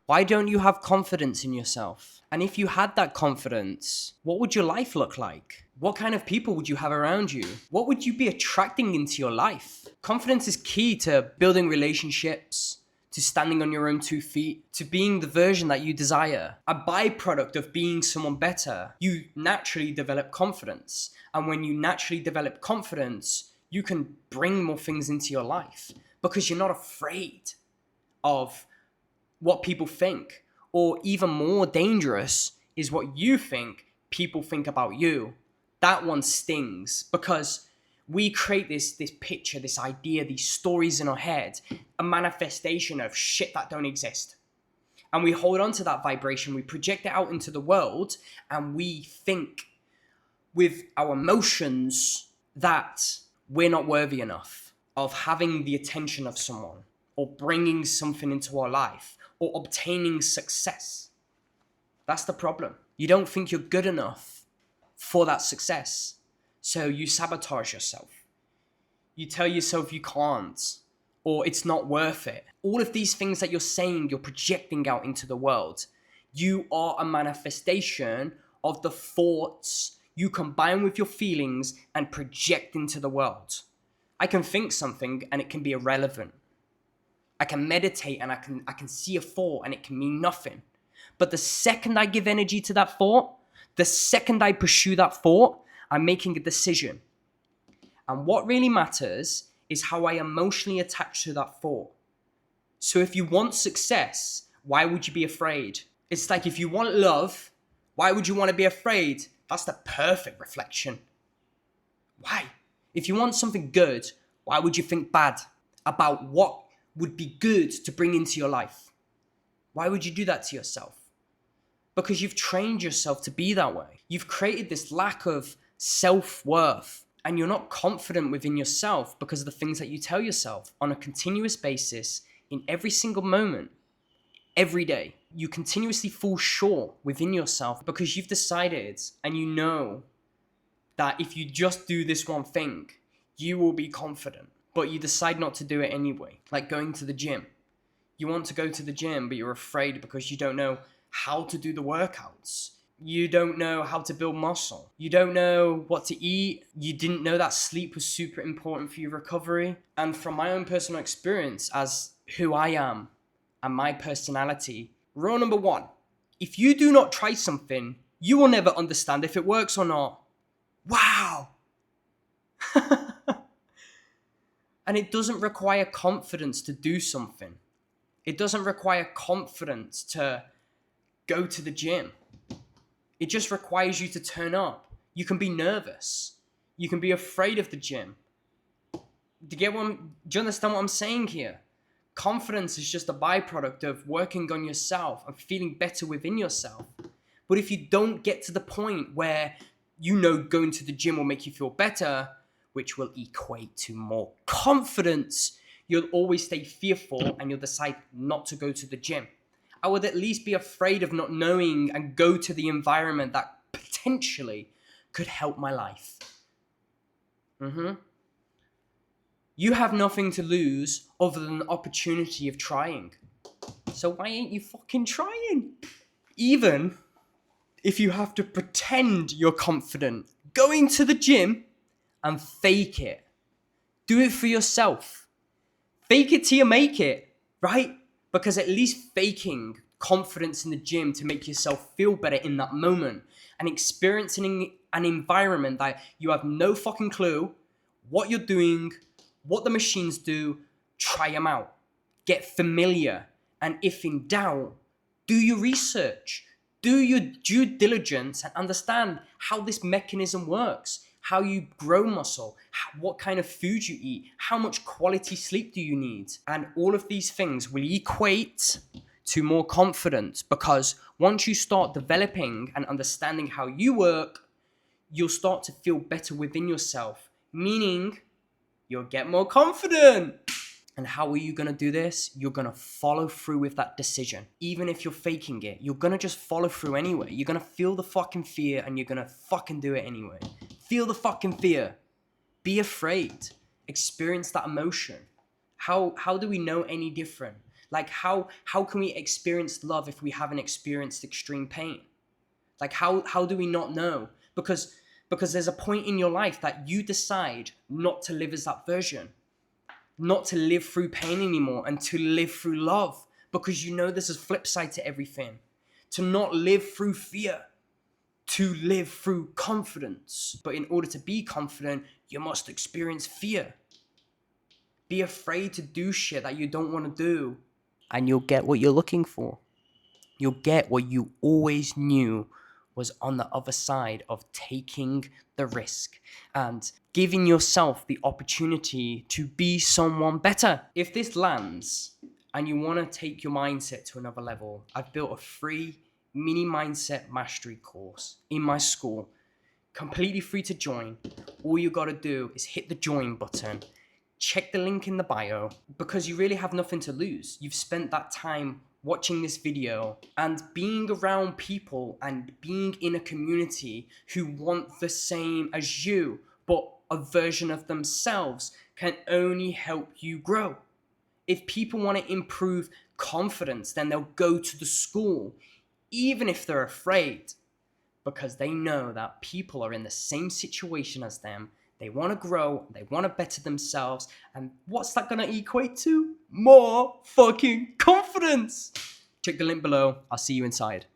Why don't you have confidence in yourself? And if you had that confidence, what would your life look like? What kind of people would you have around you? What would you be attracting into your life? Confidence is key to building relationships, to standing on your own 2 feet, to being the version that you desire. A byproduct of being someone better, you naturally develop confidence. And when you naturally develop confidence, you can bring more things into your life because you're not afraid of what people think. Or even more dangerous is what you think people think about you. That one stings because we create this picture, this idea, these stories in our head, a manifestation of shit that don't exist. And we hold on to that vibration, we project it out into the world, and we think with our emotions that we're not worthy enough of having the attention of someone or bringing something into our life or obtaining success. That's the problem. You don't think you're good enough for that success. So you sabotage yourself. You tell yourself you can't, or it's not worth it. All of these things that you're saying, you're projecting out into the world. You are a manifestation of the thoughts you combine with your feelings and project into the world. I can think something and it can be irrelevant. I can meditate and I can see a thought and it can mean nothing. But the second I give energy to that thought, the second I pursue that thought, I'm making a decision. And what really matters is how I emotionally attach to that thought. So if you want success, why would you be afraid? It's like if you want love, why would you want to be afraid? That's the perfect reflection. Why? If you want something good, why would you think bad about what would be good to bring into your life? Why would you do that to yourself? Because you've trained yourself to be that way. You've created this lack of self-worth and you're not confident within yourself because of the things that you tell yourself on a continuous basis in every single moment, every day. You continuously fall short within yourself because you've decided and you know that if you just do this one thing, you will be confident, but you decide not to do it anyway. Like going to the gym. You want to go to the gym, but you're afraid because you don't know how to do the workouts. You don't know how to build muscle. You don't know what to eat. You didn't know that sleep was super important for your recovery. And from my own personal experience as who I am and my personality, rule number one, if you do not try something, you will never understand if it works or not. Wow. And it doesn't require confidence to do something. It doesn't require confidence to go to the gym. It just requires you to turn up. You can be nervous. You can be afraid of the gym. Do you understand what I'm saying here? Confidence is just a byproduct of working on yourself and feeling better within yourself. But if you don't get to the point where you know going to the gym will make you feel better, which will equate to more confidence, you'll always stay fearful and you'll decide not to go to the gym. I would at least be afraid of not knowing and go to the environment that potentially could help my life. You have nothing to lose other than the opportunity of trying. So why ain't you fucking trying? Even if you have to pretend you're confident, going to the gym and fake it. Do it for yourself. Fake it till you make it, right? Because at least faking confidence in the gym to make yourself feel better in that moment and experiencing an environment that you have no fucking clue what you're doing, what the machines do, try them out. Get familiar. And if in doubt, do your research. Do your due diligence and understand how this mechanism works. How you grow muscle, what kind of food you eat, how much quality sleep do you need. And all of these things will equate to more confidence because once you start developing and understanding how you work, you'll start to feel better within yourself, meaning you'll get more confident. And how are you going to do this? You're going to follow through with that decision. Even if you're faking it, you're going to just follow through anyway. You're going to feel the fucking fear and you're going to fucking do it anyway. Feel the fucking fear. Be afraid. Experience that emotion. How do we know any different? Like how can we experience love if we haven't experienced extreme pain? Like how do we not know? Because there's a point in your life that you decide not to live as that version, not to live through pain anymore, and to live through love, because you know there's a flip side to everything. To not live through fear, to live through confidence. But in order to be confident, you must experience fear. Be afraid to do shit that you don't want to do, and you'll get what you're looking for. You'll get what you always knew was on the other side of taking the risk and giving yourself the opportunity to be someone better. If this lands and you want to take your mindset to another level, I've built a free mini mindset mastery course in my school, completely free to join. All you got to do is hit the join button, check the link in the bio, because you really have nothing to lose. You've spent that time watching this video and being around people and being in a community who want the same as you, but a version of themselves, can only help you grow. If people want to improve confidence, then they'll go to the school, even if they're afraid, because they know that people are in the same situation as them. They want to grow, they want to better themselves, and what's that going to equate to? More fucking confidence! Check the link below, I'll see you inside.